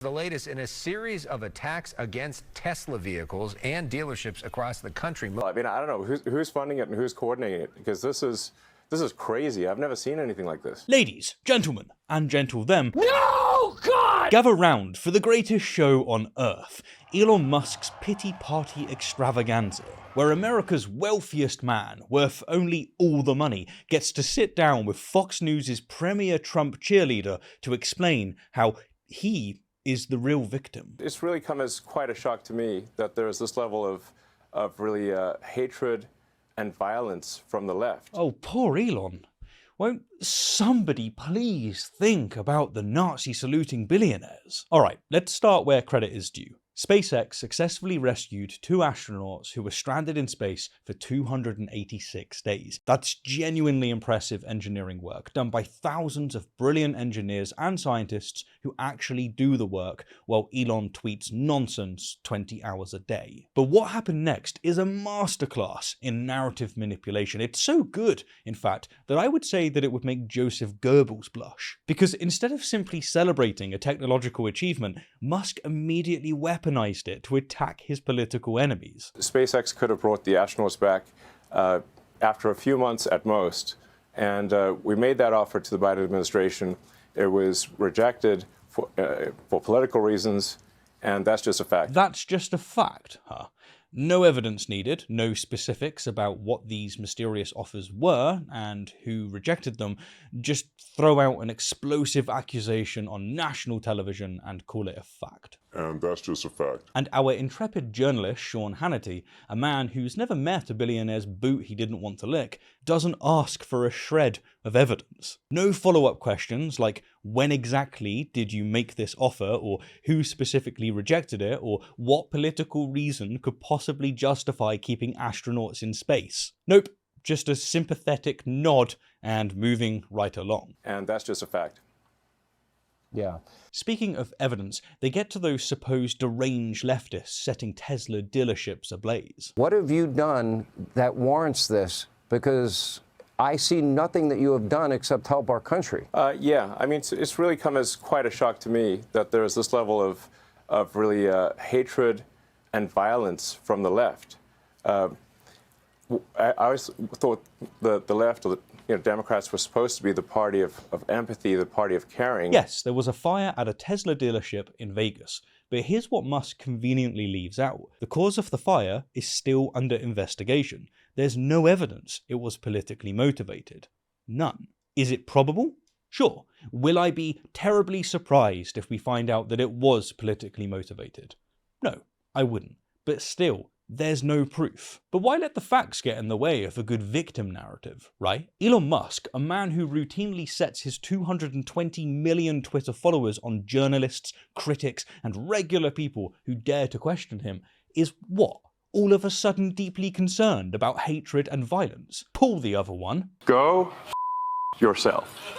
The latest in a series of attacks against Tesla vehicles and dealerships across the country. I mean, I don't know who's funding it and who's coordinating it, because this is crazy. I've never seen anything like this. Ladies, gentlemen, and gentle them. No, God! Gather round for the greatest show on earth, Elon Musk's pity party extravaganza, where America's wealthiest man, worth only all the money, gets to sit down with Fox News' premier Trump cheerleader to explain how he is the real victim. It's really come as quite a shock to me that there's this level of really hatred and violence from the left. Oh, poor Elon. Won't somebody please think about the Nazi-saluting billionaires? Alright, let's start where credit is due. SpaceX successfully rescued 2 astronauts who were stranded in space for 286 days. That's genuinely impressive engineering work, done by thousands of brilliant engineers and scientists who actually do the work, while Elon tweets nonsense 20 hours a day. But what happened next is a masterclass in narrative manipulation. It's so good, in fact, that I would say that it would make Joseph Goebbels blush. Because instead of simply celebrating a technological achievement, Musk immediately weaponized it to attack his political enemies. SpaceX could have brought the astronauts back after a few months at most, and we made that offer to the Biden administration. It was rejected for political reasons, and that's just a fact. That's just a fact, huh? No evidence needed, no specifics about what these mysterious offers were and who rejected them. Just throw out an explosive accusation on national television and call it a fact. And that's just a fact. And our intrepid journalist, Sean Hannity, a man who's never met a billionaire's boot he didn't want to lick, doesn't ask for a shred of evidence. No follow-up questions like, when exactly did you make this offer, or who specifically rejected it, or what political reason could possibly justify keeping astronauts in space. Nope, just a sympathetic nod and moving right along. And that's just a fact. Yeah. Speaking of evidence, they get to those supposed deranged leftists setting Tesla dealerships ablaze. What have you done that warrants this? Because I see nothing that you have done except help our country. Yeah, I mean, it's really come as quite a shock to me that there's this level of really hatred and violence from the left. I always thought the left, or the Democrats, were supposed to be the party of empathy, the party of caring. Yes, there was a fire at a Tesla dealership in Vegas, but here's what Musk conveniently leaves out. The cause of the fire is still under investigation. There's no evidence it was politically motivated. None. Is it probable? Sure. Will I be terribly surprised if we find out that it was politically motivated? No, I wouldn't. But still, there's no proof. But why let the facts get in the way of a good victim narrative, right? Elon Musk, a man who routinely sets his 220 million Twitter followers on journalists, critics, and regular people who dare to question him, is what? All of a sudden deeply concerned about hatred and violence? Pull the other one. Go yourself.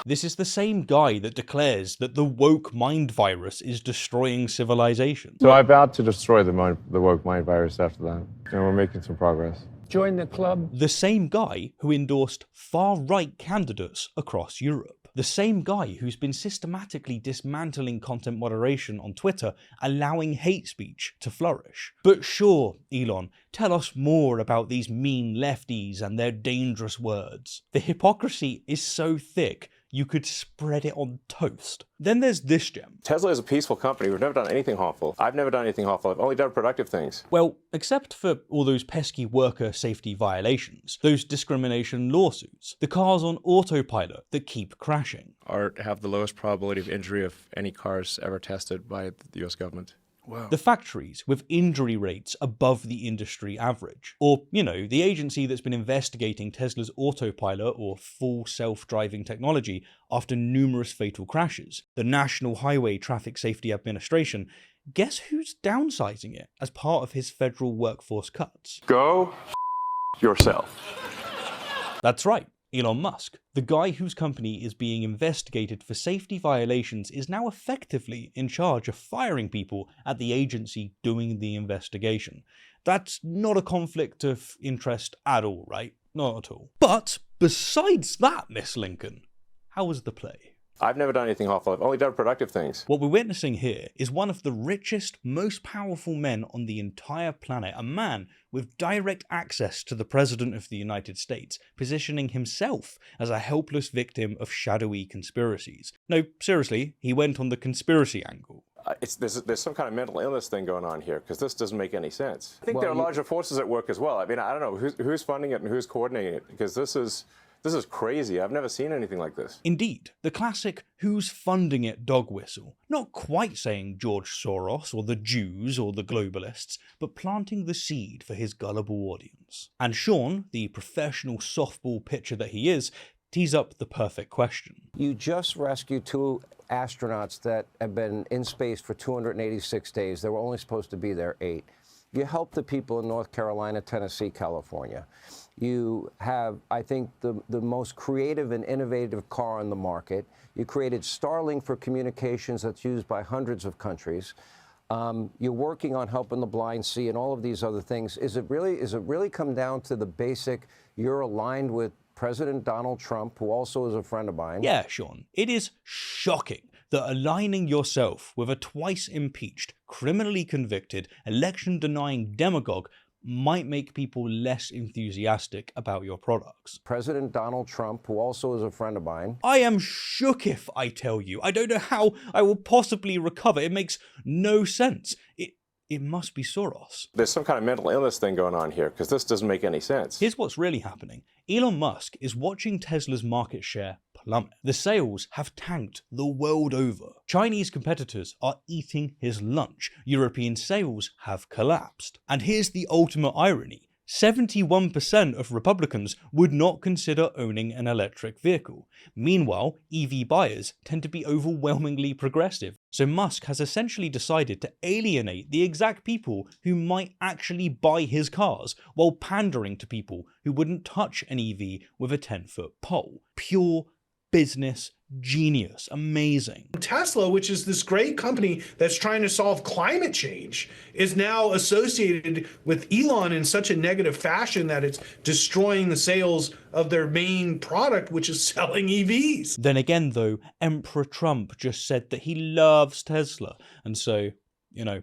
This is the same guy that declares that the woke mind virus is destroying civilization. So I vowed to destroy the woke mind virus after that, and we're making some progress. Join the club. The same guy who endorsed far-right candidates across Europe. The same guy who's been systematically dismantling content moderation on Twitter, allowing hate speech to flourish. But sure, Elon, tell us more about these mean lefties and their dangerous words. The hypocrisy is so thick, you could spread it on toast. Then there's this gem. Tesla is a peaceful company. We've never done anything harmful. I've never done anything harmful. I've only done productive things. Well, except for all those pesky worker safety violations, those discrimination lawsuits, the cars on autopilot that keep crashing. Or have the lowest probability of injury of any cars ever tested by the US government. Wow. The factories with injury rates above the industry average. Or, the agency that's been investigating Tesla's autopilot or full self-driving technology after numerous fatal crashes. The National Highway Traffic Safety Administration. Guess who's downsizing it as part of his federal workforce cuts? Go yourself. That's right. Elon Musk, the guy whose company is being investigated for safety violations, is now effectively in charge of firing people at the agency doing the investigation. That's not a conflict of interest at all, right? Not at all. But besides that, Miss Lincoln, how was the play? I've never done anything harmful. I've only done productive things. What we're witnessing here is one of the richest, most powerful men on the entire planet, a man with direct access to the President of the United States, positioning himself as a helpless victim of shadowy conspiracies. No, seriously, he went on the conspiracy angle. There's some kind of mental illness thing going on here, because this doesn't make any sense. I think there are larger forces at work as well. I mean, I don't know who's funding it and who's coordinating it, because this is crazy. I've never seen anything like this. Indeed, the classic who's funding it dog whistle, not quite saying George Soros or the Jews or the globalists, but planting the seed for his gullible audience. And Sean, the professional softball pitcher that he is, tees up the perfect question. You just rescued 2 astronauts that have been in space for 286 days. They were only supposed to be there 8. You helped the people in North Carolina, Tennessee, California. You have, I think, the most creative and innovative car on the market. You created Starlink for communications that's used by hundreds of countries. You're working on helping the blind see and all of these other things. Is it really come down to the basic, you're aligned with President Donald Trump, who also is a friend of mine? Yeah, Sean, it is shocking that aligning yourself with a twice impeached, criminally convicted, election-denying demagogue might make people less enthusiastic about your products. President Donald Trump, who also is a friend of mine. I am shook if I tell you. I don't know how I will possibly recover. It makes no sense. It must be Soros. There's some kind of mental illness thing going on here, because this doesn't make any sense. Here's what's really happening. Elon Musk is watching Tesla's market share plummet. The sales have tanked the world over. Chinese competitors are eating his lunch. European sales have collapsed. And here's the ultimate irony. 71% of Republicans would not consider owning an electric vehicle. Meanwhile, EV buyers tend to be overwhelmingly progressive. So Musk has essentially decided to alienate the exact people who might actually buy his cars, while pandering to people who wouldn't touch an EV with a 10-foot pole. Pure business genius. Amazing. Tesla, which is this great company that's trying to solve climate change, is now associated with Elon in such a negative fashion that it's destroying the sales of their main product, which is selling EVs. Then again, though, Emperor Trump just said that he loves Tesla. And so, you know,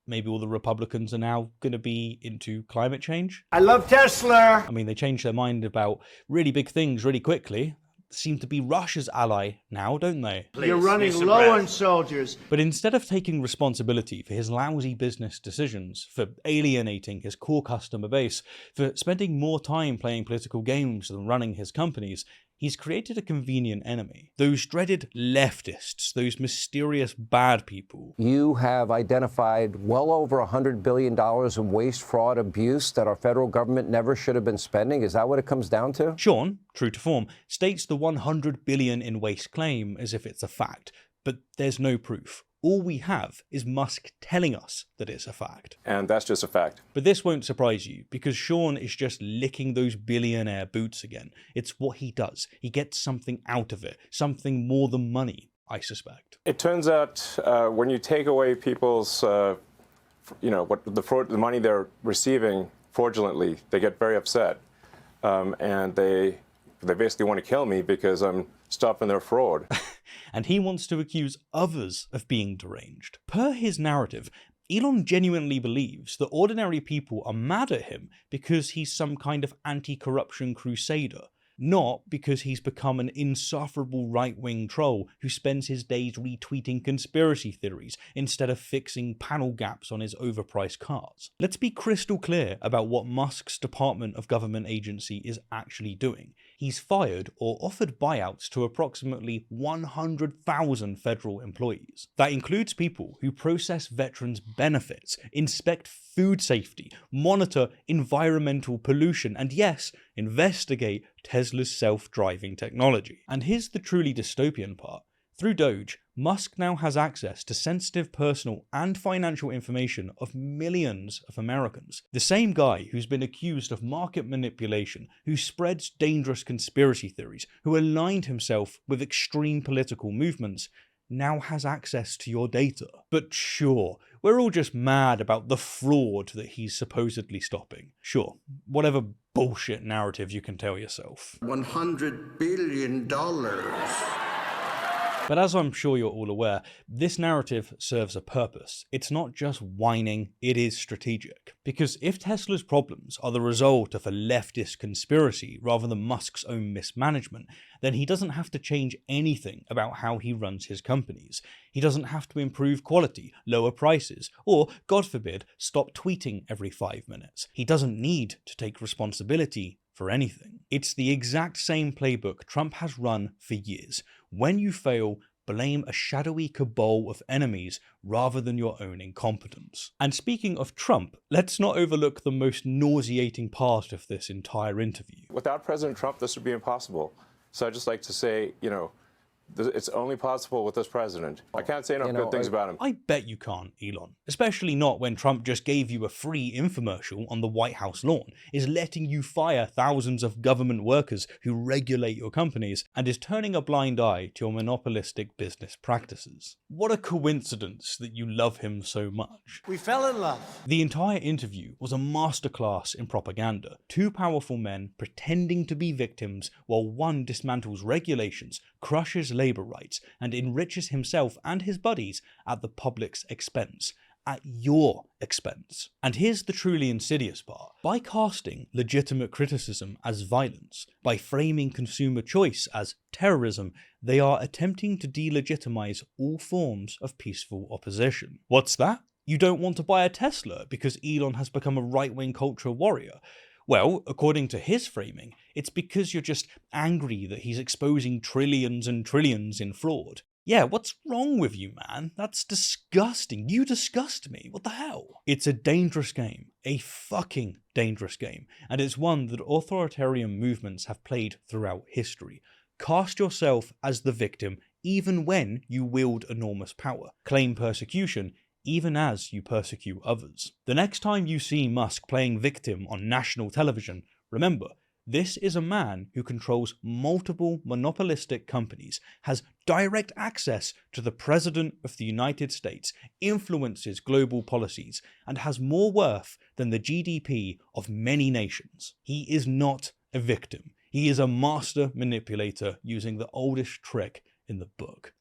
maybe all the Republicans are now going to be into climate change. I love Tesla. I mean, they changed their mind about really big things really quickly. Seem to be Russia's ally now, don't they? You're running low on soldiers. But instead of taking responsibility for his lousy business decisions, for alienating his core customer base, for spending more time playing political games than running his companies, he's created a convenient enemy. Those dreaded leftists, those mysterious bad people. You have identified well over $100 billion in waste, fraud, abuse that our federal government never should have been spending. Is that what it comes down to? Sean, true to form, states the $100 billion in waste claim as if it's a fact, but there's no proof. All we have is Musk telling us that it's a fact. And that's just a fact. But this won't surprise you, because Sean is just licking those billionaire boots again. It's what he does. He gets something out of it, something more than money, I suspect. It turns out when you take away people's, the money they're receiving fraudulently, they get very upset. And they basically want to kill me because I'm stopping their fraud. And he wants to accuse others of being deranged. Per his narrative, Elon genuinely believes that ordinary people are mad at him because he's some kind of anti-corruption crusader, not because he's become an insufferable right-wing troll who spends his days retweeting conspiracy theories instead of fixing panel gaps on his overpriced cars. Let's be crystal clear about what Musk's Department of Government Agency is actually doing. He's fired or offered buyouts to approximately 100,000 federal employees. That includes people who process veterans' benefits, inspect food safety, monitor environmental pollution, and yes, investigate Tesla's self-driving technology. And here's the truly dystopian part. Through Doge, Musk now has access to sensitive personal and financial information of millions of Americans. The same guy who's been accused of market manipulation, who spreads dangerous conspiracy theories, who aligned himself with extreme political movements, now has access to your data. But sure, we're all just mad about the fraud that he's supposedly stopping. Sure, whatever bullshit narrative you can tell yourself. $100 billion. But as I'm sure you're all aware, this narrative serves a purpose. It's not just whining, it is strategic. Because if Tesla's problems are the result of a leftist conspiracy rather than Musk's own mismanagement, then he doesn't have to change anything about how he runs his companies. He doesn't have to improve quality, lower prices, or, God forbid, stop tweeting every 5 minutes. He doesn't need to take responsibility for anything. It's the exact same playbook Trump has run for years. When you fail, blame a shadowy cabal of enemies rather than your own incompetence. And speaking of Trump, let's not overlook the most nauseating part of this entire interview. Without President Trump, this would be impossible. So I'd just like to say, it's only possible with this president. I can't say enough good things about him. I bet you can't, Elon. Especially not when Trump just gave you a free infomercial on the White House lawn, is letting you fire thousands of government workers who regulate your companies, and is turning a blind eye to your monopolistic business practices. What a coincidence that you love him so much. We fell in love. The entire interview was a masterclass in propaganda. Two powerful men pretending to be victims while one dismantles regulations, crushes labour rights, and enriches himself and his buddies at the public's expense. At your expense. And here's the truly insidious part. By casting legitimate criticism as violence, by framing consumer choice as terrorism, they are attempting to delegitimize all forms of peaceful opposition. What's that? You don't want to buy a Tesla because Elon has become a right-wing culture warrior? Well, according to his framing, it's because you're just angry that he's exposing trillions and trillions in fraud. Yeah, what's wrong with you, man? That's disgusting. You disgust me. What the hell? It's a dangerous game. A fucking dangerous game. And it's one that authoritarian movements have played throughout history. Cast yourself as the victim even when you wield enormous power. Claim persecution even as you persecute others. The next time you see Musk playing victim on national television, remember, this is a man who controls multiple monopolistic companies, has direct access to the President of the United States, influences global policies, and has more worth than the GDP of many nations. He is not a victim. He is a master manipulator using the oldest trick in the book.